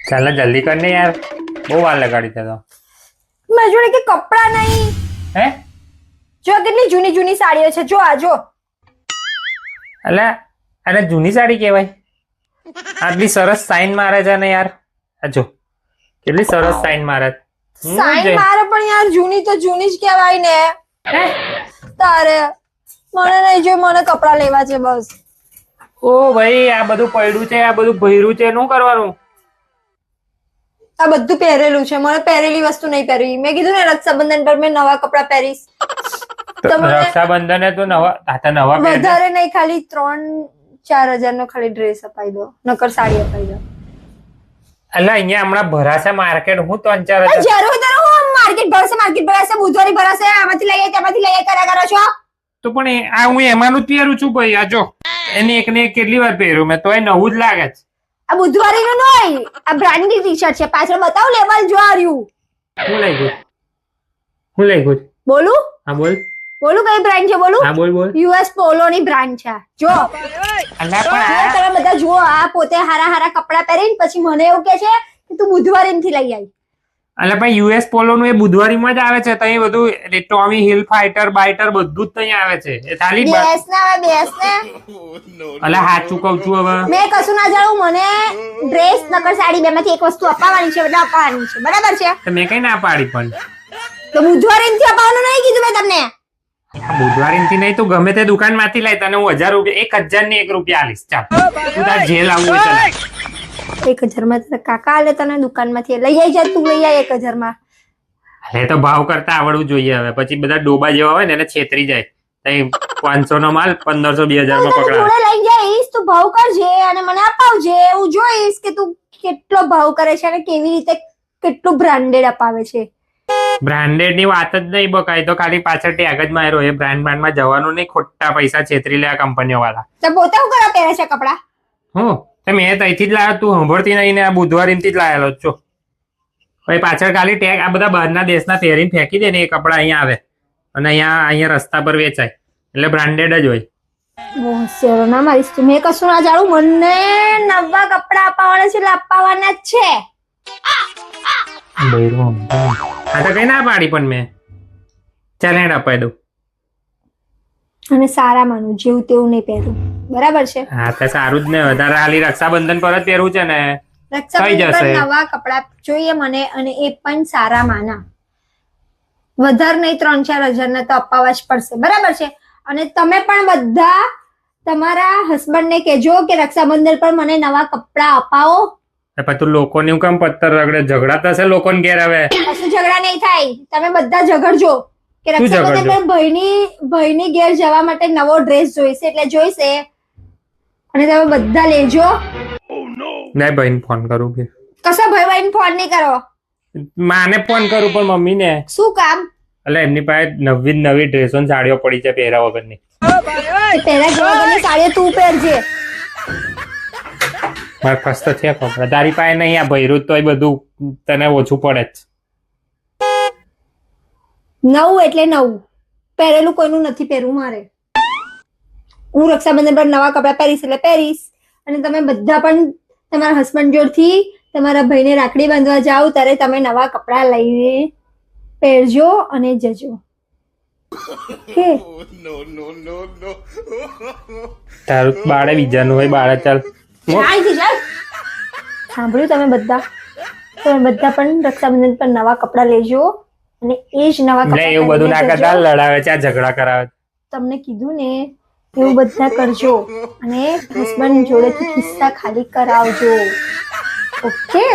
ચાલ જલ્દી કર ને યાર, બહુ વાર લગાડી છે તો. મારી જોડે કે કપડા નહીં. હે જો કેટલી જૂની જૂની સાડીઓ છે, જો આ જો. અલા અરે જૂની સાડી કહેવાય? આટલી સરસ સાઈન મારે છે ને યાર. આ જો કેટલી સરસ સાઈન મારે. સાઈન મારે પણ યાર જૂની તો જૂની જ કહેવાય ને. તારે મને નહીં જો, મને કપડા લેવા છે બસ. ઓ ભાઈ, આ બધું પડ્યું છે, આ બધું ભર્યું છે, શું કરવાનું? આ બધું પહેરેલું છે, મને પહેરેલી વસ્તુ નહીં પહેરવી. મેં કીધું ને રક્ષાબંધન પર મેં નવા કપડા પહેરીશ. રક્ષાબંધને તો નવા વધારે નહીં, ખાલી 3-4 હજાર નો ખાલી ડ્રેસ અપાઈ દો, નકર સાડી અપાઈ દો. અલા અહીંયા હમણાં ભરાશે માર્કેટ, હું 3-4 હજાર. જરૂર તો હું માર્કેટ ભરાશે, બુધવારી ભરાશે, આમાંથી લઈએ ત્યાંમાંથી લઈએ કર્યા કરો છો. તો પણ આ હું એમાંનું જ પહેરું છું ભાઈ. આ જો એને એકને એક કેટલી વાર પહેર્યું મેં, તો એ નવું જ લાગે છે. આ બુધવારી નું નહીં, આ બ્રાન્ડની ટી-શર્ટ છે. પાછળ બતાવ લેવલ જો આવ્યું. હું લઈ ગયું, હું લઈ ગયું. બોલું? હા બોલ. બોલું કઈ બ્રાન્ડ છે? બોલું? હા બોલ બોલ. યુએસ પોલો ની બ્રાન્ડ છે. જો અલા પણ તમે બધા જુઓ, આ પોતે હારા કપડા પહેરીને પછી મને એવું કે છે કે તું બુધવારી થી લઈ આવી. અલા પણ યુએસ પોલો નું એ બુધવારીમાં જ આવે છે. તો એ બધું ટોમી હિલ ફાઈટર બાઈટર બધું જ ત્યાં આવે છે. એ ખાલી બેસ ને અલા હાચું કહું છું હવે. મેં કશું ના જાણું. મને ડ્રેસ નકર સાડી બે માંથી એક વસ્તુ અપાવવાની છે, એટલે અપાવવાની છે. બરાબર છે? તો મેં કઈ ના પાડી પણ. તો બુધવારી થી અપાવવાનું નહીં કીધું મેં તમને. બુધવારી થી નહીં, તું ગમે તે દુકાન માંથી લઈ, તને હું 1000 રૂપિયા 1000 ને 1 રૂપિયા આલીશ. ચાલ તું તાર જે લાવવું હોય તે. 1000 માં તારા કાકા આલે તને દુકાન માંથી લઈ આવી જા. તું લઈ આય 1000 માં. એ તો ભાવ કરતા આવડવું જોઈએ. હવે પછી બધા ડોબા જેવા હોય ને એને છેતરી જાય. 500 નો માલ 1500-2000 માં પકડાય. જોડે લઈ જઈશ, તું ભાવ કરજે અને મને અપાવજે. હું જોઈશ કે તું કેટલો ભાવ કરે છે અને કેવી રીતે કેટલું બ્રાન્ડેડ અપાવે છે. બ્રાન્ડેડ ની વાત જ નહીં બકાય. તો ખાલી પાછળ ટેગ જ માર્યો. એ બ્રાન્ડ માં જવાનું નહીં, ખોટા પૈસા છેતરી લે કંપનીઓ વાળા. તો પોતે હું કરવા પહેરે છે કપડા? હું મેં તઈથી જ લાવ્યો, તું સાંભળતી નહીં ને. આ બુધવારી થી જ લાયેલો છો. પછી પાછળ ખાલી ટેગ આ બધા બહારના દેશના પહેરીને ફેંકી દે ને એ કપડા અહીંયા આવે અને અહીંયા રસ્તા પર વેચાય, એટલે બ્રાન્ડેડ જ હોય. હોશિયાર ના મારીશ તું. મેં કશું ના જાણું. મને નવા કપડા અપાવવાના છે એટલે અપાવવાના જ છે. હા તો કઈ ના પાડી પણ મેં. ચાલ હેડ અપાઈ દઉં. અને સારા માનું, જેવું તેવું નહીં પહેરું. બરાબર છે? હા તો સારું જ ને. વધારે ખાલી રક્ષાબંધન પર જ પહેરવું છે ને. રક્ષાબંધન પર નવા કપડા જોઈએ મને, અને એ પણ સારા માના. વધારે નહીં, 3-4 હજાર ના તો અપાવવા જ પડશે. બરાબર છે? અને તમે પણ બધા તમારા હસબન્ડ ને કહેજો કે રક્ષાબંધન પર મને નવા કપડા અપાવો. પછી તું લોકોને હું કેમ પત્તર રગડે? ઝઘડા થશે લોકોને ઘેર હવે. કશું ઝઘડા નહીં થાય. તમે બધા ઝઘડજો કે રક્ષાબંધન પર ભાઈની ઘેર જવા માટે નવો ડ્રેસ જોઈશે, એટલે જોઈશે અને તમે બધા લેજો. નહીં ભાઈને ફોન કરું કે કશો ભાઈ ફોન નહીં કરો. માને ફોન કરું પણ મમ્મી ને. શું કામ? એટલે એમની પાસે નવી ડ્રેસો ને સાડીઓ પડી છે પહેરા વગરની. પહેલા જેવા વગરની સાડીઓ તું પહેરજે. મારે ખસ્તો છે કપડા. તારી પાસે નહીં. આ ભૈરું તો બધું તને ઓછું પડે જ. નવું એટલે નવું. પહેરેલું કોઈનું નથી પહેરવું મારે. હું રક્ષાબંધન પર નવા કપડા પહેરીશ એટલે પહેરીશ. અને તમે બધા પણ તમારા હસબન્ડ જોડથી તમારા ભાઈને રાખડી બાંધવા જાઓ ત્યારે તમે નવા કપડા લઈને પહેરજો અને જજો. તારું બાળે બીજાનું હોય બાળે. ચાલ સાંભળ્યું તમે બધા પણ રક્ષાબંધન પર નવા કપડા લેજો અને એ જ નવા કપડા એવું બધું ના કરતા. લડાવે છે, ઝઘડા કરાવે. તમને કીધું ને એવું બધા કરજો અને હસબન્ડ જોડેથી ખિસ્સા ખાલી કરાવજો. ઓકે?